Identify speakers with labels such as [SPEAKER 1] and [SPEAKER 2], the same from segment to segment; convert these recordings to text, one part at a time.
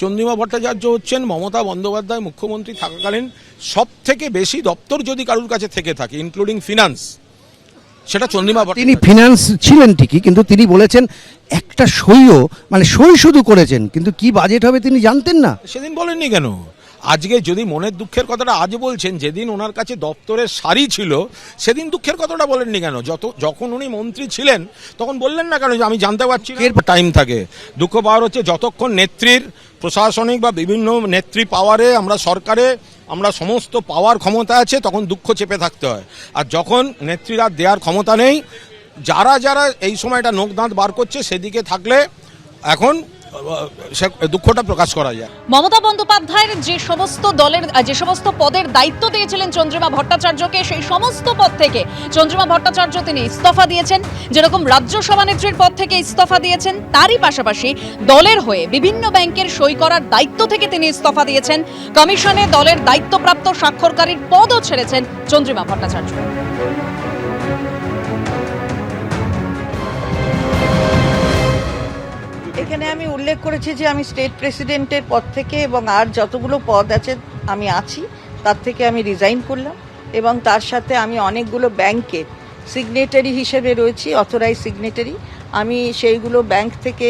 [SPEAKER 1] চন্দ্রিমা ভট্টাচার্য হচ্ছেন মমতা বন্দ্যোপাধ্যায় মুখ্যমন্ত্রী থাকাকালীন সবথেকে বেশি দপ্তর যদি কারুর কাছে থেকে থাকে ইনক্লুডিং ফিনান্স, সেটা চন্দ্রিমা ভট্টাচার্য।
[SPEAKER 2] তিনি ফিনান্স ছিলেন ঠিকই, কিন্তু তিনি বলেছেন একটা সইও সই শুধু করেছেন, কিন্তু কি বাজেট হবে তিনি জানতেন না।
[SPEAKER 1] সেদিন বলেননি কেন? আজকে যদি মনের দুঃখের কথাটা আজ বলছেন, যেদিন ওনার কাছে দপ্তরের সারি ছিল সেদিন দুঃখের কথাটা বলেননি কেন? যখন উনি মন্ত্রী ছিলেন তখন বললেন না কেন যে আমি জানতে পারছি না? এরপর টাইম থাকে। দুঃখ পাওয়ার হচ্ছে যতক্ষণ নেত্রীর প্রশাসনিক বা বিভিন্ন নেত্রী পাওয়ারে আমরা সরকারে আমরা সমস্ত পাওয়ার ক্ষমতা আছে তখন দুঃখ চেপে থাকতে হয়, আর যখন নেত্রীরা দেওয়ার ক্ষমতা নেই, যারা যারা এই সময়টা নোক দাঁত বার করছে সেদিকে থাকলে এখন দুঃখটা প্রকাশ করা যায়।
[SPEAKER 3] মমতা বন্দ্যোপাধ্যায়ের যে সমস্ত পদের দায়িত্ব দিয়েছিলেন চন্দ্রিমা ভট্টাচার্যকে, সেই সমস্ত পদ থেকে চন্দ্রিমা ভট্টাচার্য তিনি ইস্তফা দিয়েছেন। যেরকম রাজ্য সভানেত্রীর পদ থেকে ইস্তফা দিয়েছেন, তারই পাশাপাশি দলের হয়ে বিভিন্ন ব্যাংকের সই করার দায়িত্ব থেকে তিনি ইস্তফা দিয়েছেন। কমিশনে দলের দায়িত্বপ্রাপ্ত স্বাক্ষরকারীর পদও ছেড়েছেন চন্দ্রিমা ভট্টাচার্য।
[SPEAKER 4] এখানে আমি উল্লেখ করেছি যে আমি স্টেট প্রেসিডেন্টের পদ থেকে এবং আর যতগুলো পদ আছে আমি আছি তার থেকে আমি রিজাইন করলাম, এবং তার সাথে আমি অনেকগুলো ব্যাংকের সিগনেটারি হিসেবে রয়েছি, অথরাইজ সিগনেটারি। আমি সেইগুলো ব্যাংক থেকে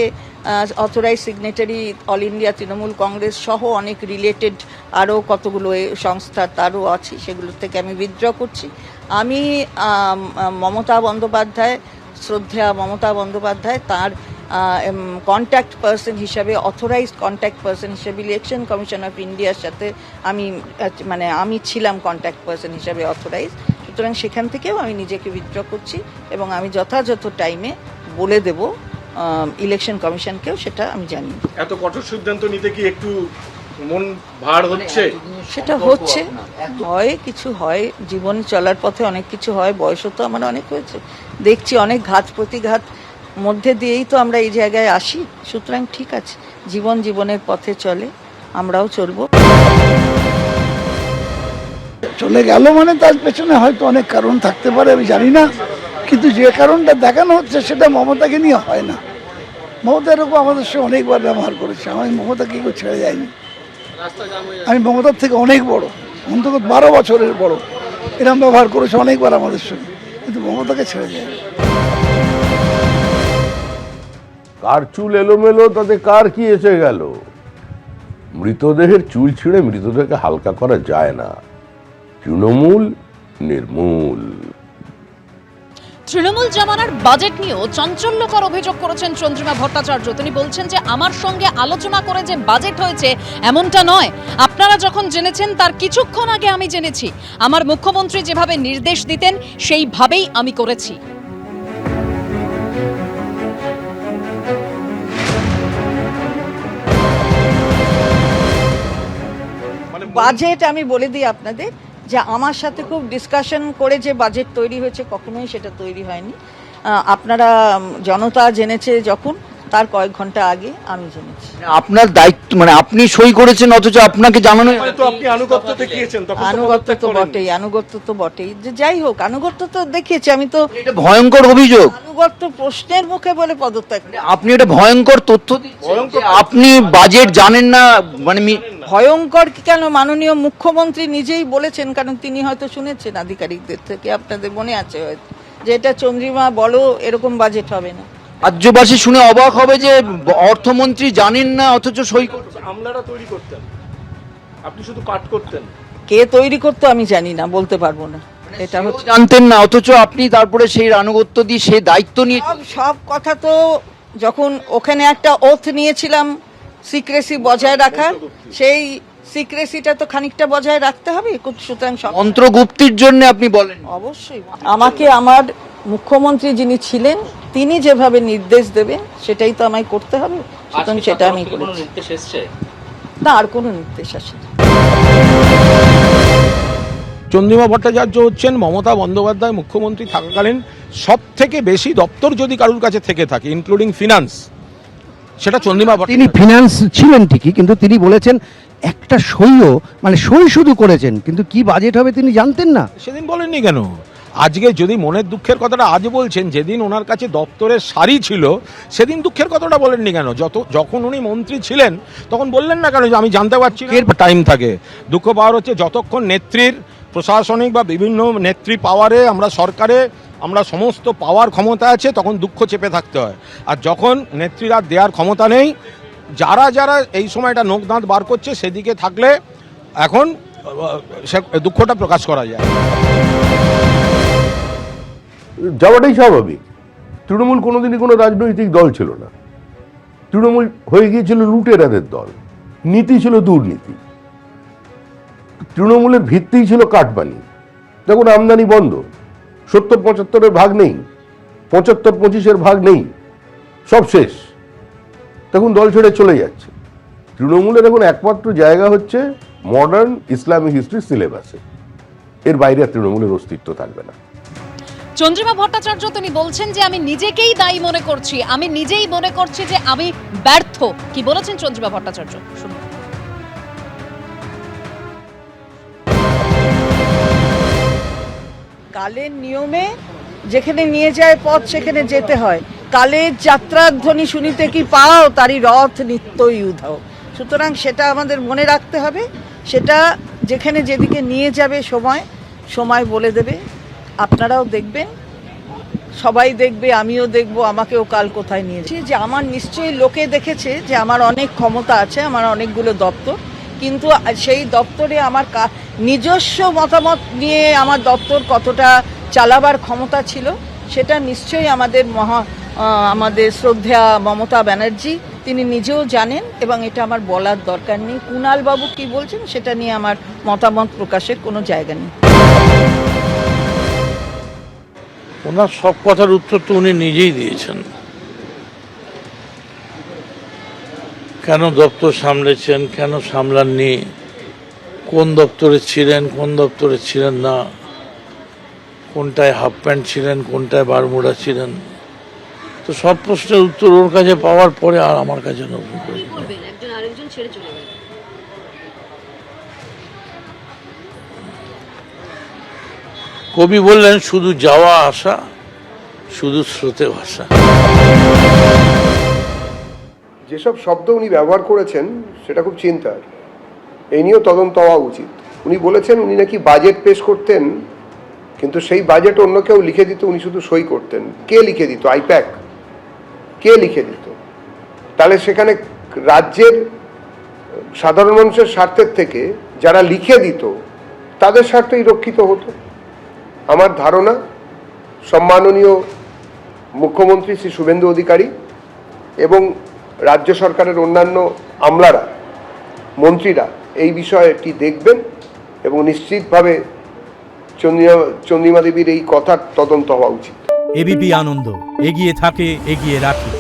[SPEAKER 4] authorise signatory all India Trinamool Congress সহ অনেক রিলেটেড আরও কতগুলো সংস্থা তারও আছি, সেগুলোর থেকে আমি উইথড্র করছি। আমি মমতা বন্দ্যোপাধ্যায়, শ্রদ্ধেয়া মমতা বন্দ্যোপাধ্যায় তার কন্ট্যাক্ট পার্সন হিসাবে, অথরাইজড কন্ট্যাক্ট পার্সন হিসাবে ইলেকশন কমিশন অফ ইন্ডিয়ার সাথে আমি ছিলাম কন্ট্যাক্ট পার্সন হিসাবে অথরাইজ। সুতরাং সেখান থেকেও আমি নিজেকে উইথড্র করছি এবং আমি যথাযথ টাইমে বলে দেব ইলেকশন কমিশনকেও, সেটা আমি জানি।
[SPEAKER 5] এত কঠোর সিদ্ধান্ত নিতে কি একটু মন ভার হচ্ছে?
[SPEAKER 4] সেটা হচ্ছে, হয় কিছু হয়, জীবন চলার পথে অনেক কিছু হয়, বয়সও তো আমার অনেক হয়েছে, দেখছি অনেক ঘাত প্রতিঘাত মধ্যে দিয়েই তো আমরা এই জায়গায় আসি। সুতরাং ঠিক আছে, জীবনের পথে চলে, আমরাও চলবো।
[SPEAKER 6] চলে গেল তার পেছনে হয়তো অনেক কারণ থাকতে পারে, আমি জানি না, কিন্তু যে কারণটা দেখানো হচ্ছে সেটা মমতাকে নিয়ে হয় না। মমতা এরকম আমাদের সঙ্গে অনেকবার ব্যবহার করেছে, আমি মমতাকে কেউ ছেড়ে যায়নি। আমি মমতার থেকে অনেক বড়, অন্তত 12 বছরের বড়, এরকম ব্যবহার করেছে অনেকবার আমাদের সঙ্গে, কিন্তু মমতাকে ছেড়ে যায়নি।
[SPEAKER 7] কার চুল এলোমেলো তাতে কার কি এসে গেল? মৃতদেহের চুল ছিঁড়ে মৃতদেহকে হালকা করা যায় না। তৃণমূল নির্মূল।
[SPEAKER 3] তৃণমূল জামানার বাজেট নিয়েও চাঞ্চল্যকর অভিযোগ করেছেন চন্দ্রিমা ভট্টাচার্য। তিনি বলছেন যে আমার সঙ্গে আলোচনা করে যে বাজেট হয়েছে এমনটা নয়, আপনারা যখন জেনেছেন তার কিছুক্ষণ আগে আমি জেনেছি। আমার মুখ্যমন্ত্রী যেভাবে নির্দেশ দিতেন সেইভাবেই আমি করেছি।
[SPEAKER 4] বাজেট আমি বলে দিই আপনাদের যে আমার সাথে খুব ডিসকাশন করে যে বাজেট তৈরি হয়েছে, কখনোই সেটা তৈরি হয়নি। আপনারা জনতা জেনেছে যখন, তার কয়েক ঘন্টা আগে আমি জেনেছি।
[SPEAKER 2] আপনার দায়িত্ব আপনি সই করেছেন অথচ আপনাকে জানানো,
[SPEAKER 5] তো আপনি আনুগত্য দেখিয়েছেন, তখন
[SPEAKER 4] আনুগত্য তো বটেই, যে যাই হোক আনুগত্য তো দেখিয়েছি আমি। তো
[SPEAKER 2] এটা ভয়ঙ্কর অভিযোগ,
[SPEAKER 4] আনুগত্য প্রশ্নের মুখে বলে পদত্যাগ।
[SPEAKER 2] আপনি এটা ভয়ঙ্কর তথ্য দিচ্ছেন, আপনি বাজেট জানেন না।
[SPEAKER 4] ভয়ঙ্কর কেন? মাননীয় মুখ্যমন্ত্রী নিজেই বলেছেন, কারণ তিনি হয়তো শুনেছেন আধিকারিকদের থেকে, আপনাদের মনে আছে হয়তো, যে এটা চন্দ্রিমা বলো এরকম বাজেট হবে না।
[SPEAKER 2] রাজ্যবাসী শুনে অবাক হবে যে অর্থমন্ত্রী জানেন না অথচ সই করছেন।
[SPEAKER 5] আমলারা তৈরি করতেন, আপনি শুধু পাঠ করতেন।
[SPEAKER 4] কে তৈরি করতো আমি জানি না, বলতে পারবো না। এটা হচ্ছে
[SPEAKER 2] জানতেন না অথচ আপনি তারপরে সেই আনুগত্য দিয়ে সেই দায়িত্ব নিয়ে।
[SPEAKER 4] সব কথা তো, যখন ওখানে একটা ওথ নিয়েছিলাম সিক্রেসি বজায় রাখার, সেই সিক্রেসিটা তো খানিকটা বজায় রাখতে হবে। সুতরাং
[SPEAKER 2] মন্ত্রগুপ্তির জন্য আপনি বলেন?
[SPEAKER 4] অবশ্যই আমাকে আমার মুখ্যমন্ত্রী যিনি ছিলেন তিনি যেভাবে নির্দেশ দেবেন সেটাই তো আমায় করতে হবে। সুতরাং সেটা আমি করেছি। না, আর কোনো নির্দেশ আসেনি।
[SPEAKER 1] চন্দ্রিমা ভট্টাচার্য হচ্ছেন মমতা বন্দ্যোপাধ্যায় মুখ্যমন্ত্রী থাকাকালীন সবথেকে বেশি দপ্তর যদি কারুর কাছে থেকে থাকে ইনক্লুডিং ফিনান্স, সেটা চন্দ্রিমা ভট্টাচার্য।
[SPEAKER 2] তিনি ফিনান্স ছিলেন ঠিকই, কিন্তু তিনি বলেছেন একটা সইও সই শুধু করেছেন, কিন্তু কি বাজেট হবে তিনি জানতেন না।
[SPEAKER 1] সেদিন বলেননি কেন? আজকে যদি মনের দুঃখের কথাটা আজ বলছেন, যেদিন ওনার কাছে দপ্তরের সারি ছিল সেদিন দুঃখের কথাটা বলেননি কেন? যখন উনি মন্ত্রী ছিলেন তখন বললেন না কেন যে আমি জানতে পারছি না? টাইম থাকে। দুঃখ পাওয়ার হচ্ছে যতক্ষণ নেত্রীর প্রশাসনিক বা বিভিন্ন নেত্রী পাওয়ারে, আমরা সরকারে, আমরা সমস্ত পাওয়ার ক্ষমতা আছে, তখন দুঃখ চেপে থাকতে হয়। আর যখন নেত্রীর আর দেওয়ার ক্ষমতা নেই, যারা যারা এই সময়টা নোক দাঁত বার করছে সেদিকে থাকলে এখন সে দুঃখটা প্রকাশ করা যায়।
[SPEAKER 7] যাওয়াটাই স্বাভাবিক। তৃণমূল কোনোদিনই কোনো রাজনৈতিক দল ছিল না। তৃণমূল হয়ে গিয়েছিল লুটেরাদের দল, নীতি ছিল দুর্নীতি। তৃণমূলের ভিত্তিই ছিল কাটমানি। দেখুন, আমদানি বন্ধ, 70-75-এর ভাগ নেই, 75-25-এর ভাগ নেই, সব শেষ। তখন দল ছেড়ে চলে যাচ্ছে। তৃণমূলের এখন একমাত্র জায়গা হচ্ছে মডার্ন ইসলামিক হিস্ট্রি সিলেবাসে। এর বাইরে আর তৃণমূলের অস্তিত্ব থাকবে না।
[SPEAKER 3] চন্দ্রিমা ভট্টাচার্য তিনি বলছেন যে আমি নিজেকেই দায়ী মনে করছি, আমি নিজেই মনে করছি যে আমি ব্যর্থ। কি বলেছেন চন্দ্রিমা ভট্টাচার্য? শুনুন।
[SPEAKER 4] কালের নিয়মে যেখানে নিয়ে যায় পথ সেখানে যেতে হয়। কালের যাত্রার ধ্বনি শুনিতে কি পাও, তারই রথ নিত্যই উধাও। সুতরাং সেটা আমাদের মনে রাখতে হবে। সেটা যেখানে যেদিকে নিয়ে যাবে সময় বলে দেবে। আপনারাও দেখবেন, সবাই দেখবে, আমিও দেখব, আমাকেও কাল কোথায় নিয়ে যাচ্ছে। যে আমার নিশ্চয়ই লোকে দেখেছে যে আমার অনেক ক্ষমতা আছে, আমার অনেকগুলো দপ্তর, কিন্তু সেই দপ্তরে আমার নিজস্ব মতামত নিয়ে আমার দপ্তর কতটা চালাবার ক্ষমতা ছিল সেটা নিশ্চয়ই আমাদের শ্রদ্ধেয়া মমতা ব্যানার্জি তিনি নিজেও জানেন, এবং এটা আমার বলার দরকার নেই। কুণাল বাবু কি বলছেন সেটা নিয়ে আমার মতামত প্রকাশের কোনো জায়গা নেই।
[SPEAKER 8] ওনার সব কথার উত্তর তো উনি নিজেই দিয়েছেন। কেন দপ্তর সামলেছেন, কেন সামলাননি, কোন দপ্তরে ছিলেন, কোন দপ্তরে ছিলেন না, কোনটায় হাফ প্যান্ট ছিলেন, কোনটায় বারমুডা ছিলেন, তো সব প্রশ্নের উত্তর ওর কাছে পাওয়ার পরে আর আমার কাছে নতুন করে
[SPEAKER 3] একজন আরেকজন ছেড়ে চলে গেল।
[SPEAKER 8] কবি বললেন, শুধু যাওয়া আসা, শুধু স্রোতে ভাষা।
[SPEAKER 9] যেসব শব্দ উনি ব্যবহার করেছেন সেটা খুব চিন্তার। এই নিয়েও তদন্ত হওয়া উচিত। উনি বলেছেন উনি নাকি বাজেট পেশ করতেন, কিন্তু সেই বাজেট অন্য কেউ লিখে দিত, উনি শুধু সই করতেন। কে লিখে দিত? আইপ্যাক কে লিখে দিত? তাহলে সেখানে রাজ্যের সাধারণ মানুষের স্বার্থের থেকে যারা লিখে দিত তাদের স্বার্থই রক্ষিত হতো। আমার ধারণা সম্মাননীয় মুখ্যমন্ত্রী শ্রী শুভেন্দু অধিকারী এবং রাজ্য সরকারের অন্যান্য আমলারা, মন্ত্রীরা এই বিষয়টি দেখবেন এবং নিশ্চিতভাবে চন্দ্রিমা দেবীর এই কথার তদন্ত হওয়া উচিত।
[SPEAKER 10] এবিপি আনন্দ, এগিয়ে থাকে, এগিয়ে রাখে।